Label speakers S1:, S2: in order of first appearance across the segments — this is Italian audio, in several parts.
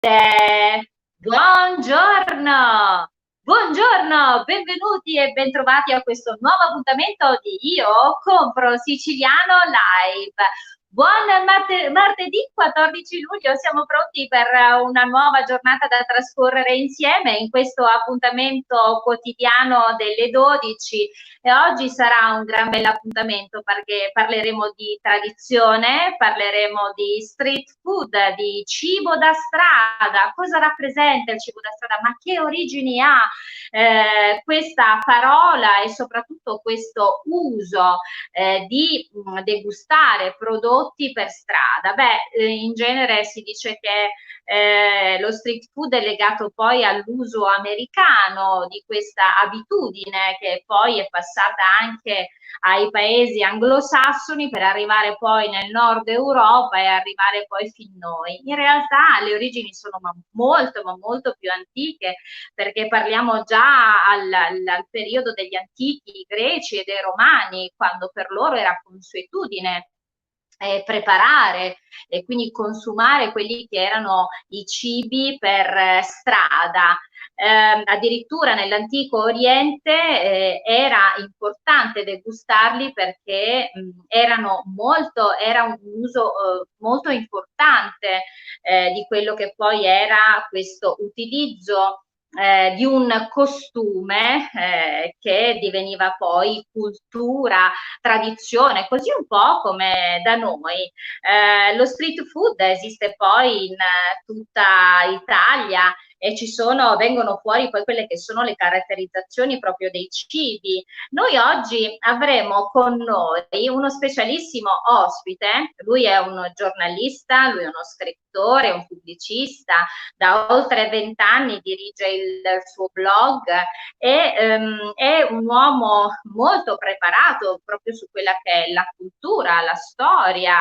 S1: Buongiorno, buongiorno, benvenuti e bentrovati a questo nuovo appuntamento di Io Compro Siciliano Live. Buon martedì 14 luglio, siamo pronti per una nuova giornata da trascorrere insieme in questo appuntamento quotidiano delle 12 e oggi sarà un gran bell'appuntamento perché parleremo di tradizione, parleremo di street food, di cibo da strada, cosa rappresenta il cibo da strada, ma che origini ha questa parola e soprattutto questo uso di degustare prodotti per strada. Beh, in genere si dice che lo street food è legato poi all'uso americano di questa abitudine che poi è passata anche ai paesi anglosassoni per arrivare poi nel nord Europa e arrivare poi fin noi. In realtà le origini sono ma molto più antiche perché parliamo già al periodo degli antichi greci e dei romani, quando per loro era consuetudine preparare e quindi consumare quelli che erano i cibi per strada. Addirittura nell'antico Oriente era importante degustarli perché era un uso molto importante di quello che poi era questo utilizzo di un costume che diveniva poi cultura, tradizione, così un po' come da noi. Lo street food esiste poi in tutta Italia e vengono fuori poi quelle che sono le caratterizzazioni proprio dei cibi. Noi oggi avremo con noi uno specialissimo ospite, lui è un giornalista, lui è uno scrittore, un pubblicista, da oltre 20 anni dirige il suo blog e è un uomo molto preparato proprio su quella che è la cultura, la storia,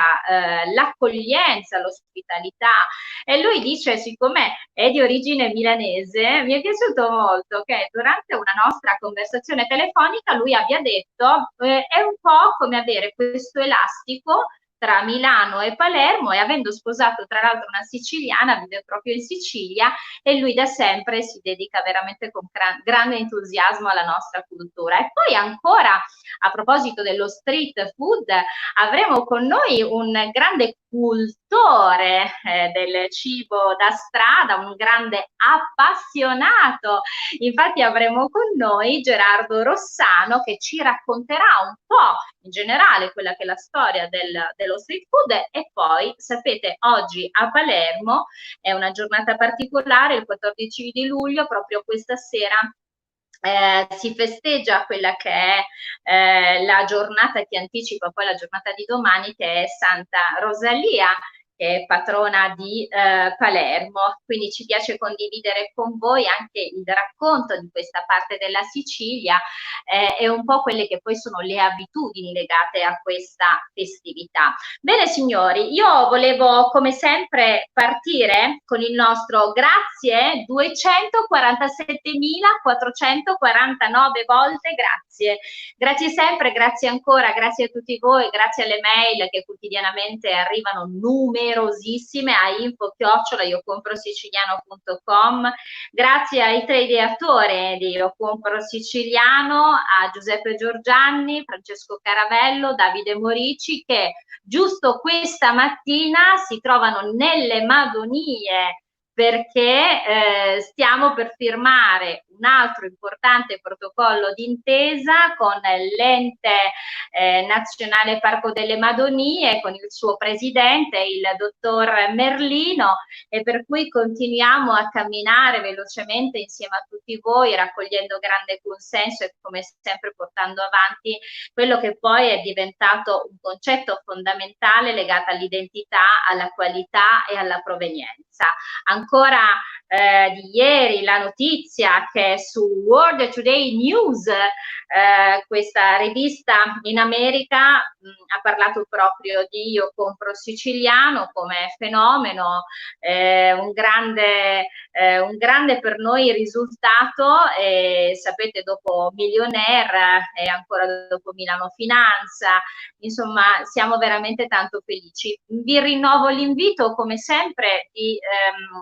S1: l'accoglienza, l'ospitalità. E lui dice, siccome è di origine milanese, mi è piaciuto molto che durante una nostra conversazione telefonica lui abbia detto è un po' come avere questo elastico tra Milano e Palermo e avendo sposato tra l'altro una siciliana, vive proprio in Sicilia e lui da sempre si dedica veramente con grande entusiasmo alla nostra cultura. E poi ancora a proposito dello street food, avremo con noi un grande cultore del cibo da strada, un grande appassionato. Infatti avremo con noi Gerardo Rossano che ci racconterà un po' in generale quella che è la storia dello street food e poi sapete oggi a Palermo è una giornata particolare, il 14 di luglio, proprio questa sera si festeggia quella che è la giornata che anticipa poi la giornata di domani, che è Santa Rosalia, che è patrona di Palermo. Quindi ci piace condividere con voi anche il racconto di questa parte della Sicilia e un po' quelle che poi sono le abitudini legate a questa festività. Bene signori, io volevo come sempre partire con il nostro grazie 247.449 volte, grazie. Grazie sempre, grazie ancora, grazie a tutti voi, grazie alle mail che quotidianamente arrivano numerosissime a info@iocomprosiciliano.com. Grazie ai tre ideatori di Io Compro Siciliano, a Giuseppe Giorgianni, Francesco Caravello, Davide Morici, che giusto questa mattina si trovano nelle Madonie perché stiamo per firmare un altro importante protocollo d'intesa con l'ente nazionale Parco delle Madonie, con il suo presidente, il dottor Merlino, e per cui continuiamo a camminare velocemente insieme a tutti voi, raccogliendo grande consenso e come sempre portando avanti quello che poi è diventato un concetto fondamentale legato all'identità, alla qualità e alla provenienza. Ancora di ieri la notizia che su World Today News, questa rivista in America, ha parlato proprio di Io Compro Siciliano come fenomeno, un grande un grande per noi risultato, sapete, dopo Millionaire e ancora dopo Milano Finanza, insomma siamo veramente tanto felici. Vi rinnovo l'invito come sempre di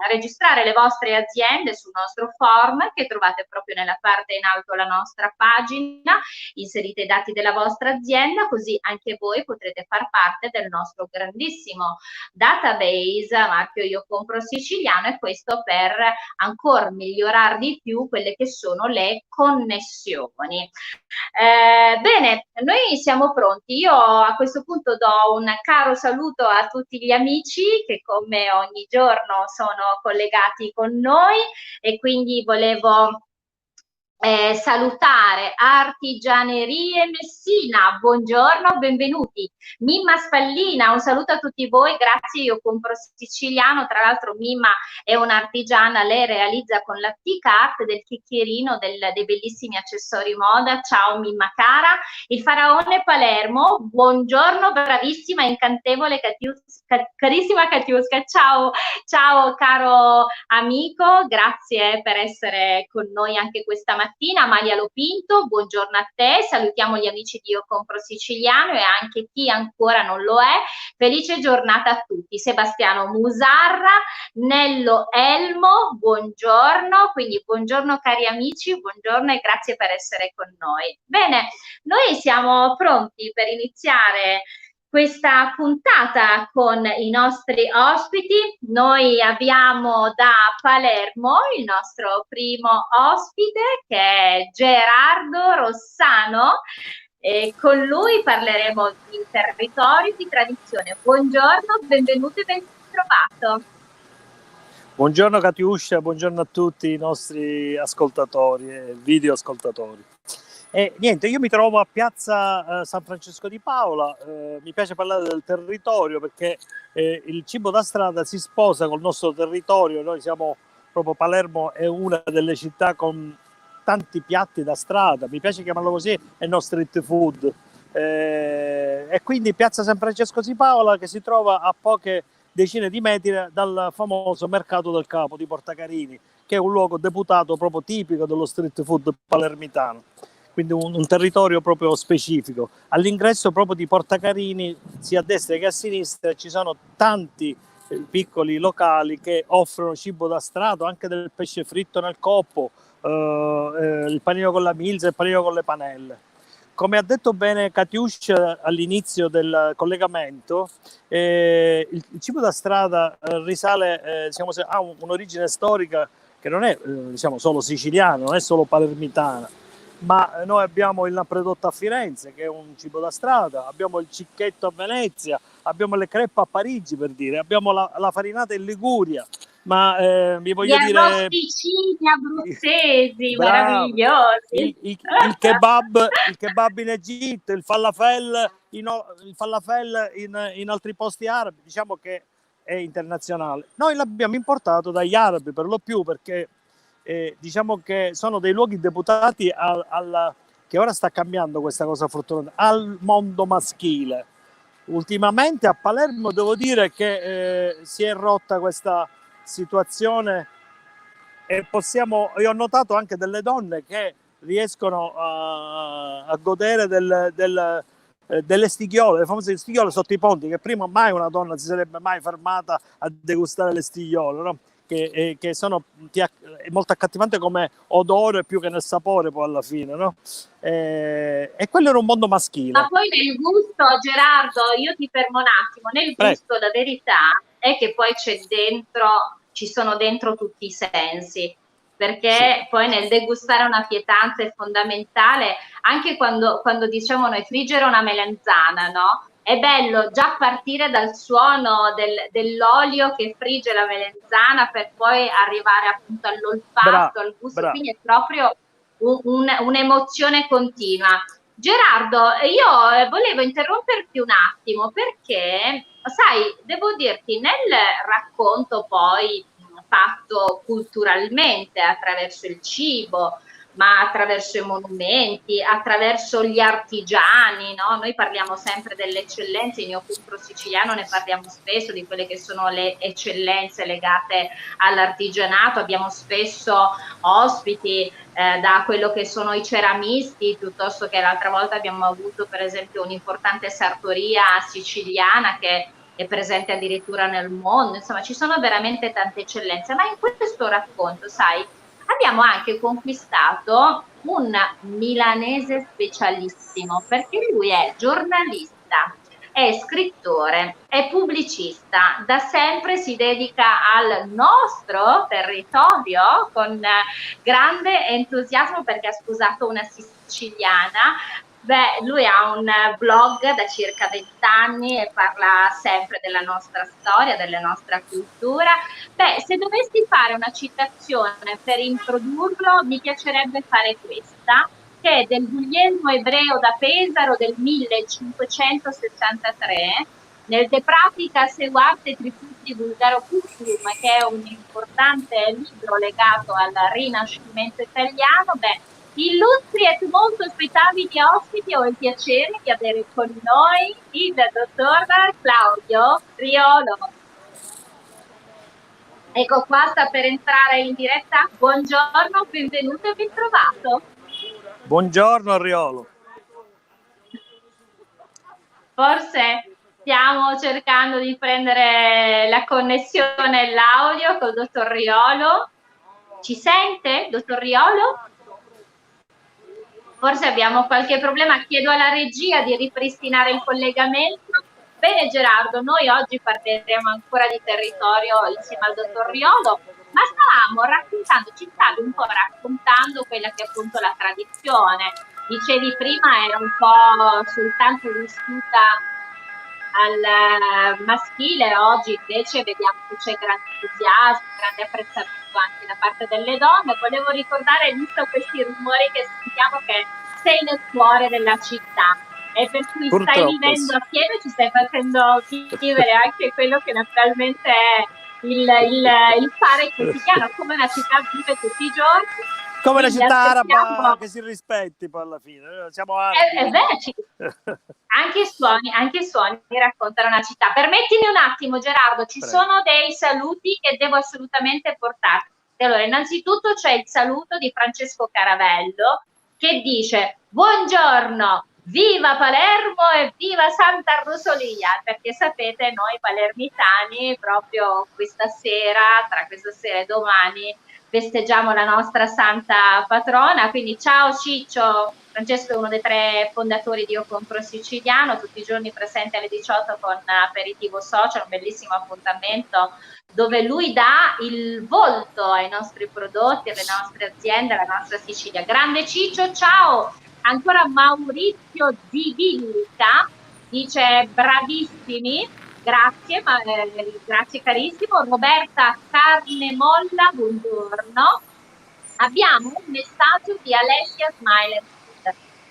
S1: registrare le vostre aziende sul nostro form che trovate proprio nella parte in alto della nostra pagina, inserite i dati della vostra azienda così anche voi potrete far parte del nostro grandissimo database marchio Io Compro Siciliano, e questo per ancora migliorare di più quelle che sono le connessioni. Bene, noi siamo pronti. Io a questo punto do un caro saluto a tutti gli amici che come ogni giorno sono collegati con noi, e quindi volevo salutare Artigianerie Messina, buongiorno, benvenuti. Mimma Spallina, un saluto a tutti voi, grazie, Io Compro Siciliano. Tra l'altro Mimma è un'artigiana, lei realizza con la T-Cart del chicchierino dei bellissimi accessori moda. Ciao Mimma cara. Il Faraone Palermo, buongiorno, bravissima, incantevole carissima Katiuska, ciao, ciao caro amico, grazie per essere con noi anche questa mattina. Amalia Lopinto, buongiorno a te, salutiamo gli amici di Io Compro Siciliano e anche chi ancora non lo è, felice giornata a tutti. Sebastiano Musarra, Nello Elmo, buongiorno, quindi buongiorno cari amici, buongiorno e grazie per essere con noi. Bene, noi siamo pronti per iniziare questa puntata con i nostri ospiti. Noi abbiamo da Palermo il nostro primo ospite che è Gerardo Rossano, e con lui parleremo di territorio, di tradizione. Buongiorno, benvenuto e ben trovato.
S2: Buongiorno Katiuscia, buongiorno a tutti i nostri ascoltatori e video ascoltatori. Niente, io mi trovo a piazza San Francesco di Paola, mi piace parlare del territorio perché il cibo da strada si sposa col nostro territorio. Noi siamo proprio, Palermo è una delle città con tanti piatti da strada, mi piace chiamarlo così, è no street food, e quindi piazza San Francesco di Paola che si trova a poche decine di metri dal famoso Mercato del Capo di Portacarini, che è un luogo deputato proprio tipico dello street food palermitano. Quindi un territorio proprio specifico. All'ingresso proprio di Portacarini, sia a destra che a sinistra, ci sono tanti piccoli locali che offrono cibo da strada, anche del pesce fritto nel coppo, il panino con la milza, il panino con le panelle. Come ha detto bene Katiuscia all'inizio del collegamento, il cibo da strada risale, diciamo, ha un'origine storica che non è diciamo, solo siciliana, non è solo palermitana, ma noi abbiamo il Napredotto a Firenze che è un cibo da strada, abbiamo il Cicchetto a Venezia, abbiamo le crepe a Parigi, per dire, abbiamo la farinata in Liguria, ma vi voglio dire...
S1: Gli arrosticini abruzzesi, meravigliosi!
S2: Il kebab in Egitto, il falafel in altri posti arabi, diciamo che è internazionale. Noi l'abbiamo importato dagli arabi per lo più perché diciamo che sono dei luoghi deputati che ora sta cambiando questa cosa fortunata, al mondo maschile. Ultimamente a Palermo devo dire che si è rotta questa situazione e io ho notato anche delle donne che riescono a godere delle stighiole, le famose stighiole sotto i ponti, che prima mai una donna si sarebbe mai fermata a degustare le stighiole, no? Che sono molto accattivante come odore più che nel sapore poi alla fine, no? E quello era un mondo maschile.
S1: Ma poi nel gusto, Gerardo, io ti fermo un attimo, nel gusto la verità è che poi ci sono dentro tutti i sensi, perché sì, poi nel degustare una pietanza è fondamentale, anche quando diciamo noi friggere una melanzana, no? È bello già partire dal suono dell'olio che frigge la melanzana per poi arrivare appunto all'olfatto, al gusto, quindi è proprio un'emozione continua. Gerardo, io volevo interromperti un attimo perché, sai, devo dirti, nel racconto poi fatto culturalmente attraverso il cibo, ma attraverso i monumenti, attraverso gli artigiani, no? Noi parliamo sempre delle eccellenze, in Io Compro Siciliano ne parliamo spesso di quelle che sono le eccellenze legate all'artigianato, abbiamo spesso ospiti da quello che sono i ceramisti, piuttosto che l'altra volta abbiamo avuto per esempio un'importante sartoria siciliana che è presente addirittura nel mondo, insomma ci sono veramente tante eccellenze, ma in questo racconto, sai, abbiamo anche conquistato un milanese specialissimo, perché lui è giornalista, è scrittore, è pubblicista, da sempre si dedica al nostro territorio con grande entusiasmo perché ha sposato una siciliana. Beh, lui ha un blog da circa 20 anni e parla sempre della nostra storia, della nostra cultura. Beh, se dovessi fare una citazione per introdurlo, mi piacerebbe fare questa, che è del Guglielmo Ebreo da Pesaro del 1563, nel De Pratica Seguarte Triputi Bulgaro Cultum, che è un importante libro legato al Rinascimento italiano. Beh, illustri e molto ospitabili ospiti, ho il piacere di avere con noi il dottor Claudio Riolo. Ecco qua, sta per entrare in diretta. Buongiorno, benvenuto e ben trovato.
S2: Buongiorno Riolo.
S1: Forse stiamo cercando di prendere la connessione e l'audio col dottor Riolo. Ci sente, dottor Riolo? Forse abbiamo qualche problema, chiedo alla regia di ripristinare il collegamento. Bene Gerardo, noi oggi parleremo ancora di territorio insieme al dottor Riolo, ma stavamo raccontando, ci stavi un po' raccontando quella che è appunto la tradizione. Dicevi prima era un po' soltanto vissuta al maschile, oggi invece vediamo che c'è grande entusiasmo, grande apprezzamento anche da parte delle donne. Volevo ricordare, visto questi rumori che sentiamo, che sei nel cuore della città e per cui stai vivendo assieme, ci stai facendo vivere anche quello che naturalmente è il fare quotidiano, come una città vive tutti i giorni.
S2: Come la città araba che si rispetti poi alla fine, siamo arabi.
S1: Anche i suoni raccontano una città. Permettimi un attimo Gerardo, ci sono dei saluti che devo assolutamente portarti. Allora, innanzitutto c'è il saluto di Francesco Caravello che dice: buongiorno, viva Palermo e viva Santa Rosalia, perché sapete noi palermitani proprio questa sera, tra questa sera e domani, festeggiamo la nostra santa patrona, quindi ciao Ciccio. Francesco è uno dei 3 fondatori di Io Compro Siciliano, tutti i giorni presente alle 18 con Aperitivo Social, un bellissimo appuntamento dove lui dà il volto ai nostri prodotti, alle nostre aziende, alla nostra Sicilia. Grande Ciccio, ciao! Ancora Maurizio Zivillica dice bravissimi, grazie, grazie carissimo. Roberta Carnemolla, buongiorno. Abbiamo un messaggio di Alessia Smile Food.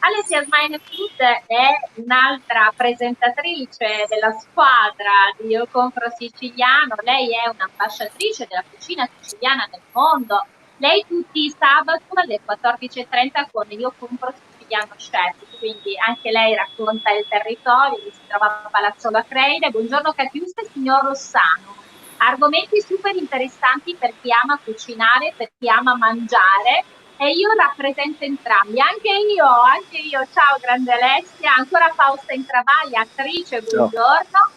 S1: Alessia Smile Food è un'altra presentatrice della squadra di Io Compro Siciliano. Lei è un'ambasciatrice della cucina siciliana nel mondo. Lei tutti i sabati alle 14:30 con Io Compro Siciliano Chef, quindi anche lei racconta il territorio, si trova a Palazzolo Acreide. Buongiorno Catiusta e signor Rossano. Argomenti super interessanti per chi ama cucinare, per chi ama mangiare, e io rappresento entrambi, anche io, ciao grande Alessia, ancora Fausta Intravaglia, attrice, buongiorno.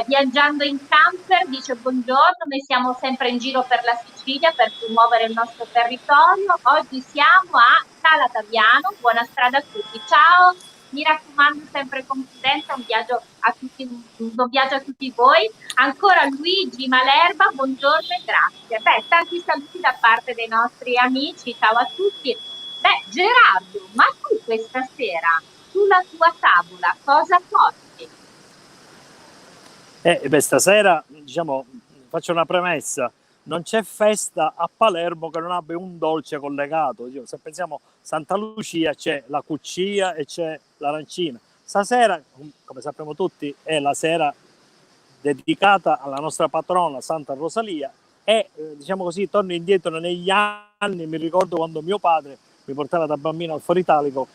S1: Viaggiando in camper dice buongiorno, noi siamo sempre in giro per la Sicilia per promuovere il nostro territorio, oggi siamo a Calatabiano, buona strada a tutti, ciao. Mi raccomando sempre con prudenza, un viaggio a tutti voi. Ancora Luigi Malerba, buongiorno e grazie. Beh, tanti saluti da parte dei nostri amici, ciao a tutti. Beh, Gerardo, ma tu questa sera sulla tua tavola cosa porti?
S2: Stasera, diciamo, faccio una premessa. Non c'è festa a Palermo che non abbia un dolce collegato. Se pensiamo Santa Lucia c'è la cuccia e c'è l'arancina. Stasera, come sappiamo tutti, è la sera dedicata alla nostra patrona Santa Rosalia e diciamo così, torno indietro negli anni, mi ricordo quando mio padre mi portava da bambino al Foro Italico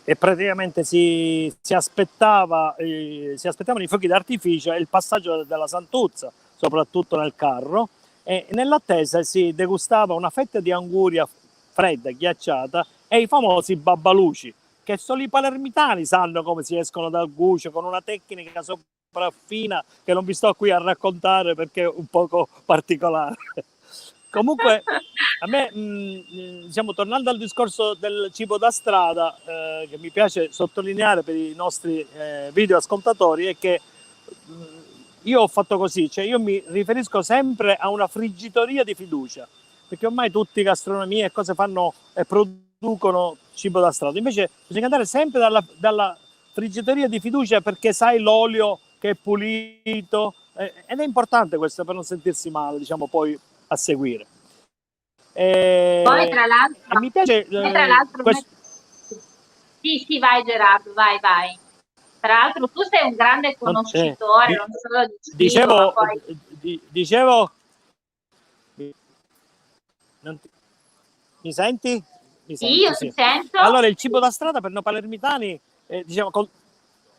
S2: e praticamente si aspettavano i fuochi d'artificio e il passaggio della Santuzza, soprattutto nel carro, e nell'attesa si degustava una fetta di anguria fredda, ghiacciata, e i famosi babbaluci, che solo i palermitani sanno come si escono dal guscio con una tecnica sopraffina che non vi sto qui a raccontare perché è un poco particolare. Comunque, a me, diciamo, tornando al discorso del cibo da strada, che mi piace sottolineare per i nostri video ascoltatori, è che io ho fatto così, cioè io mi riferisco sempre a una friggitoria di fiducia, perché ormai tutti gastronomie e cose fanno e producono cibo da strada. Invece bisogna andare sempre dalla friggitoria di fiducia, perché sai l'olio che è pulito, ed è importante questo per non sentirsi male, diciamo, poi a seguire.
S1: Poi tra l'altro,
S2: mi piace questo.
S1: Sì, vai Gerardo, vai. Tra l'altro tu sei un grande conoscitore, non solo di cibo, ma poi...
S2: Dicevo, mi senti?
S1: Sì, io ti sento.
S2: Allora, il cibo da strada per noi palermitani, diciamo,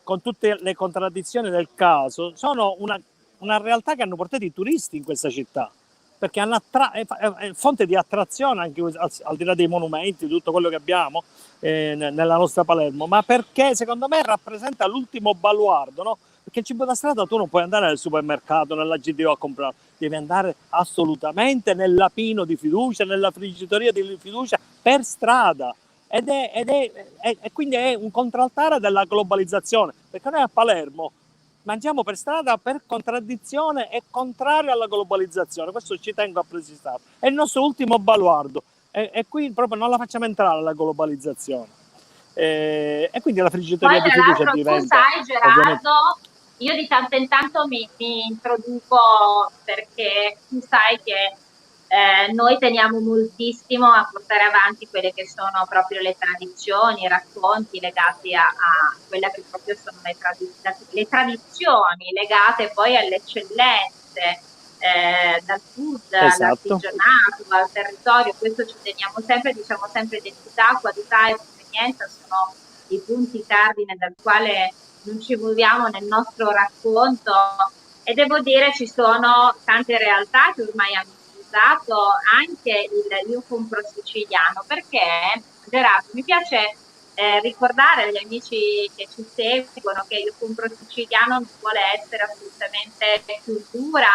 S2: con tutte le contraddizioni del caso, sono una realtà che hanno portato i turisti in questa città, perché è fonte di attrazione anche al di là dei monumenti, tutto quello che abbiamo nella nostra Palermo, ma perché secondo me rappresenta l'ultimo baluardo, no? Perché il cibo da strada tu non puoi andare nel supermercato, nella GDO a comprare, devi andare assolutamente nel lapino di fiducia, nella friggitoria di fiducia per strada. E quindi è un contraltare della globalizzazione, perché noi a Palermo mangiamo per strada per contraddizione e contrario alla globalizzazione, questo ci tengo a precisare, è il nostro ultimo baluardo, e qui proprio non la facciamo entrare la globalizzazione, e quindi la friggitoria di fiducia diventa...
S1: Tu sai Gerardo, ovviamente... io di tanto in tanto mi introduco, perché tu sai che noi teniamo moltissimo a portare avanti quelle che sono proprio le tradizioni, i racconti legati a quelle che proprio sono le tradizioni legate poi alle eccellenze, dal food,
S2: esatto,
S1: all'artigianato, al territorio. Questo ci teniamo sempre, diciamo sempre identità, qualità e provenienza sono i punti cardine dal quale non ci muoviamo nel nostro racconto, e devo dire ci sono tante realtà che ormai hanno usato anche Io compro siciliano, perché Gerardo mi piace ricordare agli amici che ci seguono che Io compro siciliano non vuole essere assolutamente cultura,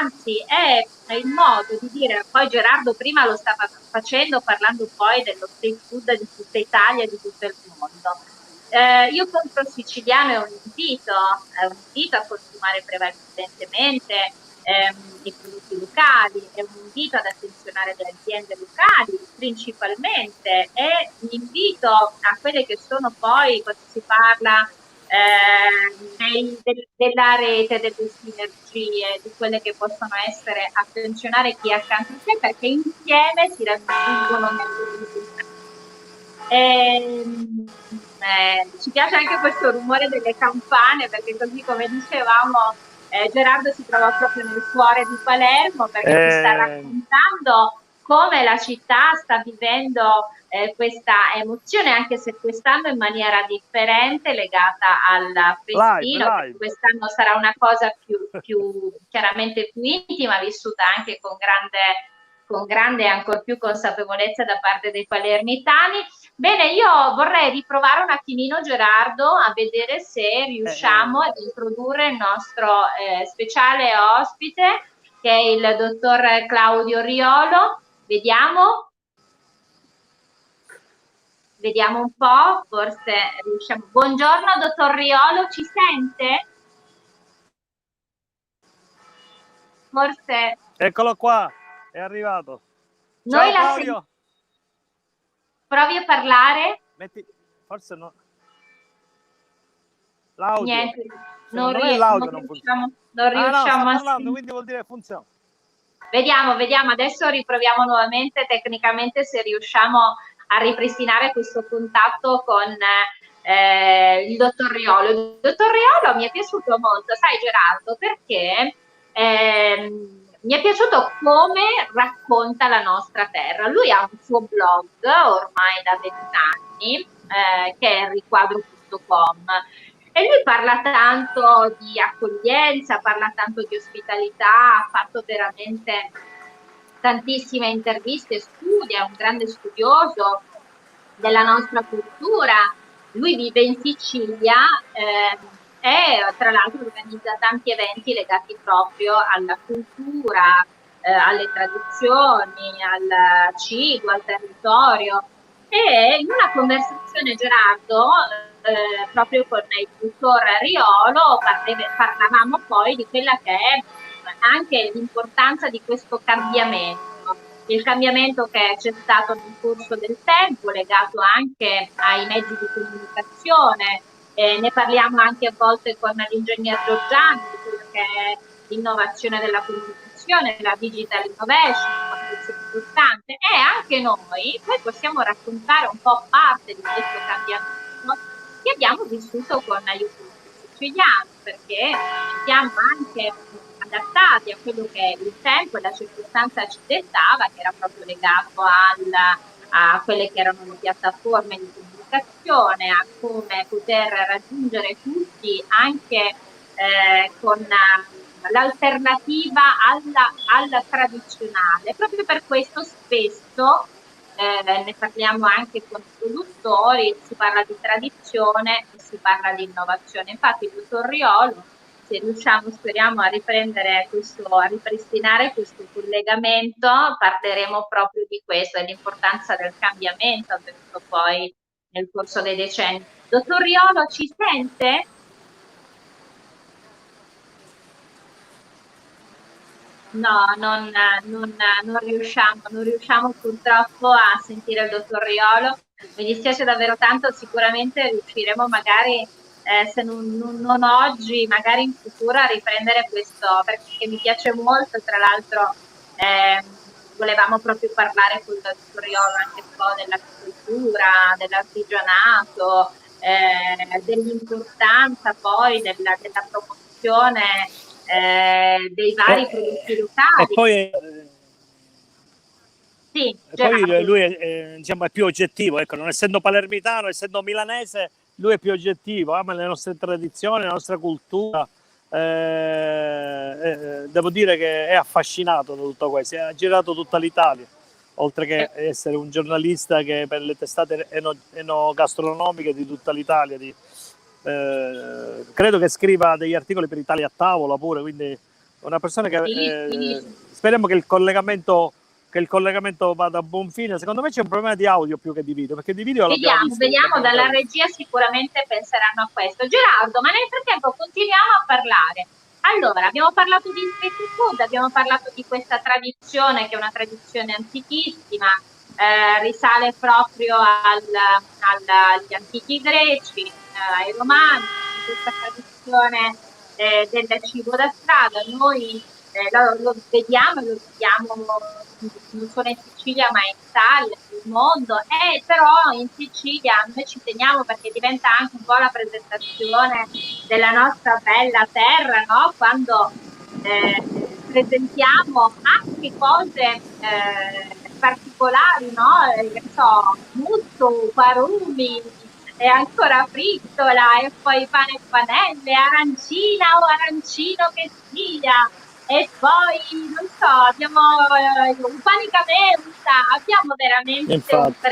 S1: anzi è il modo di dire, poi Gerardo prima lo stava facendo parlando poi dello street food di tutta Italia e di tutto il mondo. Io compro siciliano è un invito a consumare prevalentemente i prodotti locali, è un invito ad attenzionare le aziende locali principalmente, è un invito a quelle che sono poi, quando si parla della rete, delle sinergie, di quelle che possono essere attenzionare chi è accanto a te, perché insieme si raggiungono dei risultati. Ci piace anche questo rumore delle campane, perché così come dicevamo Gerardo si trova proprio nel cuore di Palermo, perché ci sta raccontando come la città sta vivendo questa emozione, anche se quest'anno in maniera differente, legata al festino.
S2: Live.
S1: Quest'anno sarà una cosa più chiaramente più intima, vissuta anche con grande ancor più consapevolezza da parte dei palermitani. Bene, io vorrei riprovare un attimino Gerardo a vedere se riusciamo ad introdurre il nostro speciale ospite, che è il dottor Claudio Riolo. Vediamo un po', forse riusciamo. Buongiorno dottor Riolo, ci sente? Forse...
S2: Eccolo qua, è arrivato.
S1: Ciao Claudio. Provi a parlare.
S2: Forse no. L'audio.
S1: Niente,
S2: non riusciamo
S1: a
S2: parlando, quindi vuol dire funziona.
S1: Vediamo, adesso riproviamo nuovamente tecnicamente se riusciamo a ripristinare questo contatto con il dottor Riolo. Il dottor Riolo mi è piaciuto molto, sai Gerardo, perché mi è piaciuto come racconta la nostra terra. Lui ha un suo blog ormai da 20 anni, che è riquadro.com, e lui parla tanto di accoglienza, parla tanto di ospitalità, ha fatto veramente tantissime interviste, studia, è un grande studioso della nostra cultura. Lui vive in Sicilia, e tra l'altro organizza tanti eventi legati proprio alla cultura, alle tradizioni, al cibo, al territorio. E in una conversazione, Gerardo, proprio con il dottor Riolo, parlavamo poi di quella che è anche l'importanza di questo cambiamento. Il cambiamento che c'è stato nel corso del tempo, legato anche ai mezzi di comunicazione, ne parliamo anche a volte con l'ingegner Giorgiani, di quello che è l'innovazione della comunicazione, la digital innovation, quanto sia importante, e anche noi poi possiamo raccontare un po' parte di questo cambiamento che abbiamo vissuto con aiuto siciliano, perché siamo anche adattati a quello che il tempo e la circostanza ci dettava, che era proprio legato a quelle che erano le piattaforme di comunicazione, a come poter raggiungere tutti anche con l'alternativa alla tradizionale. Proprio per questo spesso ne parliamo anche con i produttori, si parla di tradizione e si parla di innovazione. Infatti il dottor Riolo, se riusciamo, speriamo, a riprendere questo, a ripristinare questo collegamento, parleremo proprio di questo, dell'importanza del cambiamento avvenuto poi nel corso dei decenni. Dottor Riolo, ci sente? No, non riusciamo purtroppo a sentire il dottor Riolo. Mi dispiace davvero tanto, sicuramente riusciremo magari, se non oggi, magari in futuro a riprendere questo, perché mi piace molto, tra l'altro volevamo proprio parlare con il dottor Riolo anche un po' dell'agricoltura, dell'artigianato, dell'importanza poi della promozione dei vari prodotti
S2: E
S1: locali.
S2: poi,
S1: Sì,
S2: poi
S1: Gerardo.
S2: lui è, diciamo, è più oggettivo, ecco, non essendo palermitano, essendo milanese, lui è più oggettivo, ama le nostre tradizioni, la nostra cultura. Devo dire che è affascinato da tutto questo, ha girato tutta l'Italia, oltre che essere un giornalista che per le testate enogastronomiche di tutta l'Italia, credo che scriva degli articoli per Italia a tavola pure, quindi una persona che
S1: Sì.
S2: speriamo che il collegamento vada a buon fine. Secondo me c'è un problema di audio più che di video, perché di video l'abbiamo
S1: Vediamo,
S2: visto,
S1: vediamo,
S2: l'abbiamo
S1: dalla
S2: intravisto.
S1: regia sicuramente penseranno a questo. Gerardo, ma nel frattempo continuiamo a parlare. Allora, abbiamo parlato di street food, abbiamo parlato di questa tradizione che è una tradizione antichissima, risale proprio agli antichi greci, ai romani, questa tradizione del cibo da strada. Noi lo vediamo e lo vediamo non solo in Sicilia ma in Italia, nel mondo, e però in Sicilia noi ci teniamo perché diventa anche un po' la presentazione della nostra bella terra, no? Quando presentiamo anche cose particolari, no? Che so, musso, quarumi, e ancora frittola, e poi pane e panelle, arancina o arancino che sia, e poi, non so, abbiamo un panicamenta, abbiamo veramente
S2: Infatti.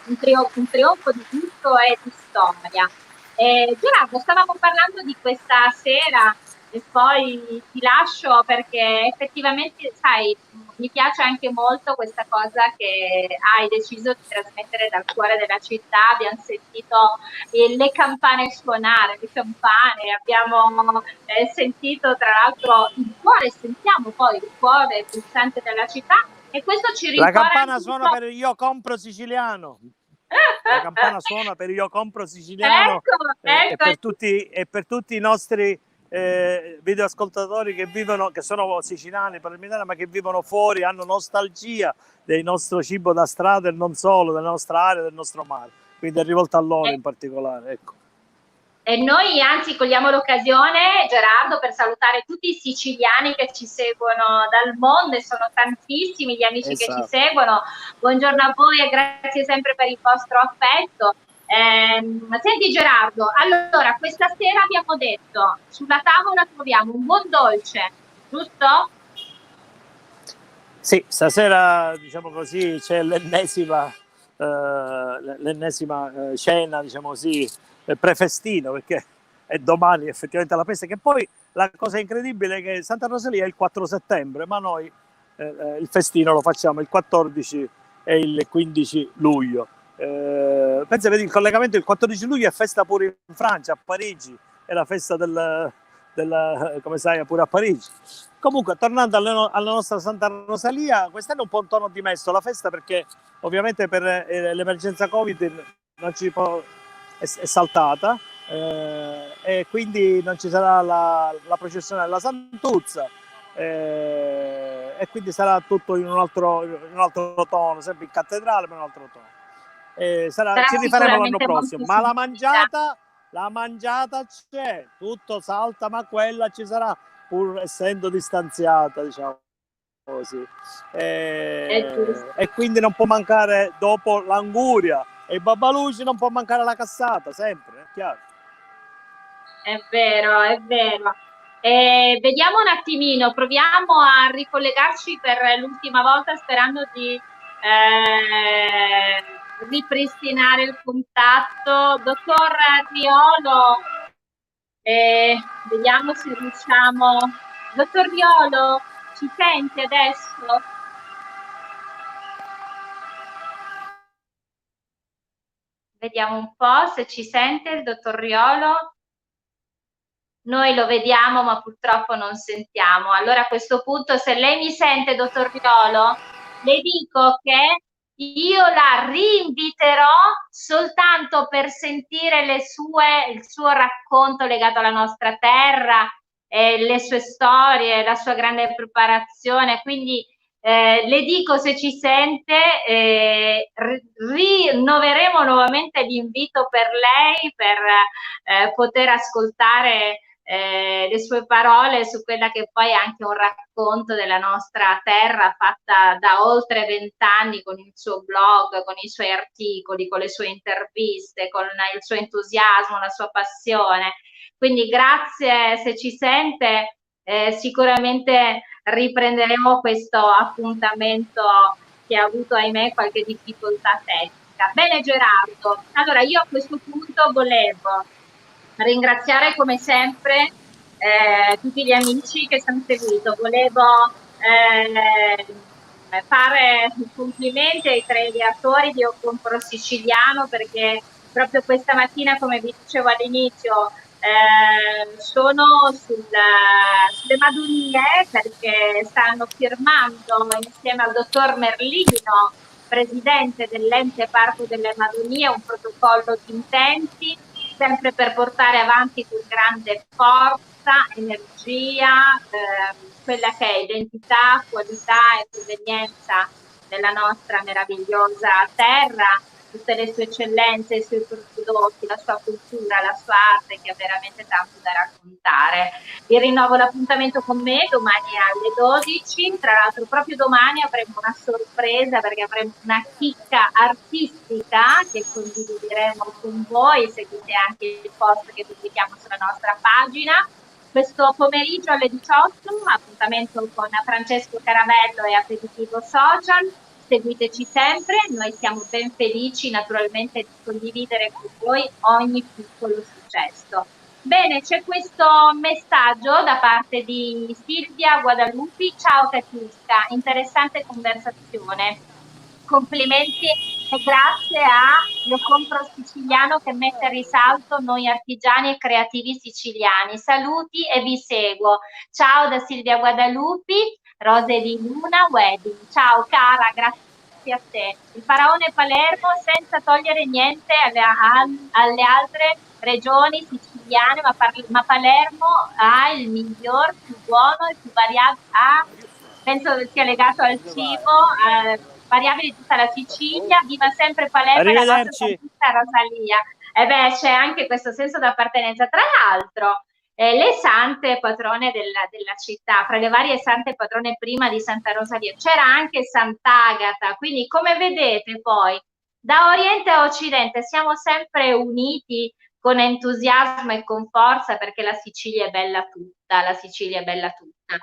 S1: un trionfo di gusto e di storia. Gerardo, stavamo parlando di questa sera e poi ti lascio perché effettivamente, sai, mi piace anche molto questa cosa che hai deciso di trasmettere dal cuore della città. Abbiamo sentito le campane suonare, le campane, abbiamo sentito tra l'altro il cuore, sentiamo poi il cuore pulsante della città, e questo ci
S2: La
S1: rincuora
S2: campana
S1: anche un
S2: suona
S1: po'.
S2: per Io Compro Siciliano. La campana suona per Io Compro Siciliano,
S1: Ecco.
S2: e per tutti i nostri videoascoltatori che vivono, che sono siciliani, palermitani, ma che vivono fuori, hanno nostalgia del nostro cibo da strada e non solo, della nostra area, del nostro mare. Quindi è rivolta a loro
S1: Eh,
S2: in particolare. Ecco.
S1: E noi anzi cogliamo l'occasione, Gerardo, per salutare tutti i siciliani che ci seguono dal mondo, e sono tantissimi gli amici che ci
S2: Esatto.
S1: seguono. Buongiorno a voi e grazie sempre per il vostro affetto. Senti Gerardo, allora questa sera abbiamo detto sulla tavola troviamo un buon dolce, giusto?
S2: Sì, stasera, diciamo così, c'è l'ennesima cena, diciamo così, prefestino, perché è domani effettivamente la festa, che poi la cosa incredibile è che Santa Rosalia è il 4 settembre, ma noi il festino lo facciamo il 14 e il 15 luglio. Pensa, vedi, il collegamento il 14 luglio è festa pure in Francia, a Parigi, è la festa come sai, pure a Parigi. Comunque, tornando alla nostra Santa Rosalia, quest'anno è un po' un tono dimesso la festa, perché ovviamente per l'emergenza Covid non ci può, è saltata, e quindi non ci sarà la processione della Santuzza, e quindi sarà tutto in un altro tono, sempre in cattedrale, ma in un altro tono.
S1: Sarà
S2: Ci rifaremo l'anno
S1: sicuramente
S2: prossimo,
S1: molto
S2: ma
S1: significativo.
S2: la mangiata c'è, tutto salta, ma quella ci sarà, pur essendo distanziata, diciamo così.
S1: È giusto.
S2: E quindi non può mancare, dopo l'anguria e i babbaluci, non può mancare la cassata, sempre, è chiaro.
S1: È vero, è vero. Vediamo un attimino, proviamo a ricollegarci per l'ultima volta sperando di ripristinare il contatto. Dottor Riolo, vediamo se riusciamo. Dottor Riolo, ci sente adesso? Vediamo un po' se ci sente il dottor Riolo. Noi lo vediamo, ma purtroppo non sentiamo. Allora a questo punto, se lei mi sente, dottor Riolo, le dico che io la rinviterò soltanto per sentire il suo racconto legato alla nostra terra, le sue storie, la sua grande preparazione. Quindi le dico, se ci sente, rinnoveremo nuovamente l'invito per lei per poter ascoltare le sue parole su quella che poi è anche un racconto della nostra terra, fatta da oltre 20 anni, con il suo blog, con i suoi articoli, con le sue interviste, con il suo entusiasmo, la sua passione. Quindi grazie, se ci sente, sicuramente riprenderemo questo appuntamento che ha avuto, ahimè, qualche difficoltà tecnica. Bene Gerardo, allora io a questo punto volevo ringraziare come sempre tutti gli amici che ci hanno seguito. Volevo fare i complimenti ai 3 ideatori di Io Compro Siciliano, perché proprio questa mattina, come vi dicevo all'inizio, sono sulle Madonie, perché stanno firmando insieme al dottor Merlino, presidente dell'ente Parco delle Madonie, un protocollo di intenti sempre per portare avanti con grande forza, energia, quella che è identità, qualità e provenienza della nostra meravigliosa terra, tutte le sue eccellenze, i suoi prodotti, la sua cultura, la sua arte, che ha veramente tanto da raccontare. Vi rinnovo l'appuntamento con me domani alle 12, tra l'altro proprio domani avremo una sorpresa, perché avremo una chicca artistica che condivideremo con voi. Seguite anche il post che pubblichiamo sulla nostra pagina. Questo pomeriggio alle 18, appuntamento con Francesco Caravello e Aperitivo Social. Seguiteci sempre, noi siamo ben felici naturalmente di condividere con voi ogni piccolo successo. Bene, c'è questo messaggio da parte di Silvia Guadalupi. Ciao Catiusca, interessante conversazione. Complimenti e grazie a Io Compro Siciliano, che mette a risalto noi artigiani e creativi siciliani. Saluti e vi seguo. Ciao da Silvia Guadalupi, Rose di Luna Wedding. Ciao cara, grazie a te. Il faraone Palermo, senza togliere niente alle altre regioni siciliane, ma Palermo ha il miglior, più buono e più variabile, penso sia legato al cibo, variabile di tutta la Sicilia. Viva sempre Palermo e la nostra
S2: Arrivederci.
S1: Francesca Rosalia. E beh, c'è anche questo senso d'appartenenza. Tra l'altro, le sante patrone della città, fra le varie sante patrone prima di Santa Rosalia, c'era anche Sant'Agata, quindi come vedete poi, da Oriente a Occidente siamo sempre uniti con entusiasmo e con forza perché la Sicilia è bella tutta, la Sicilia è bella tutta.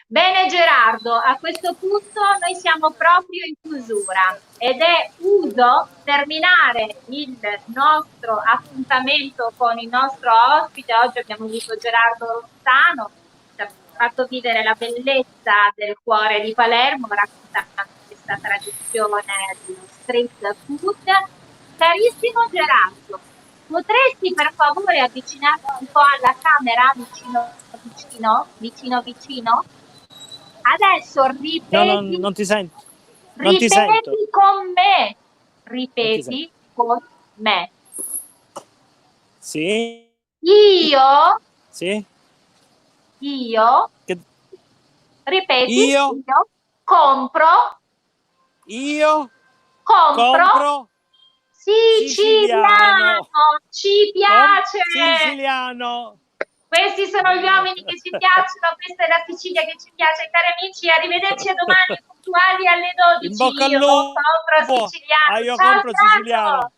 S1: Bene Gerardo, a questo punto noi siamo proprio in chiusura ed è uso terminare il nostro appuntamento con il nostro ospite. Oggi abbiamo avuto Gerardo Rossano, ci ha fatto vivere la bellezza del cuore di Palermo, raccontando questa tradizione dello street food. Carissimo Gerardo, potresti per favore avvicinarti un po' alla camera, vicino vicino? Adesso
S2: No,
S1: ripeti,
S2: non ti sento. Non ti sento.
S1: ripeti con me,
S2: Non ti sento.
S1: ripeti con me.
S2: Sì?
S1: Io,
S2: Sì?
S1: io,
S2: Che-
S1: ripeti,
S2: Io?
S1: compro,
S2: Compro
S1: siciliano,
S2: siciliano.
S1: ci piace.
S2: Siciliano.
S1: Questi sono gli uomini che ci piacciono, questa è la Sicilia che ci piace, cari amici, arrivederci a domani puntuali alle 12.
S2: In bocca al
S1: Io compro
S2: lupo.
S1: siciliano.
S2: Io
S1: Ciao
S2: compro siciliano.
S1: Giorgio!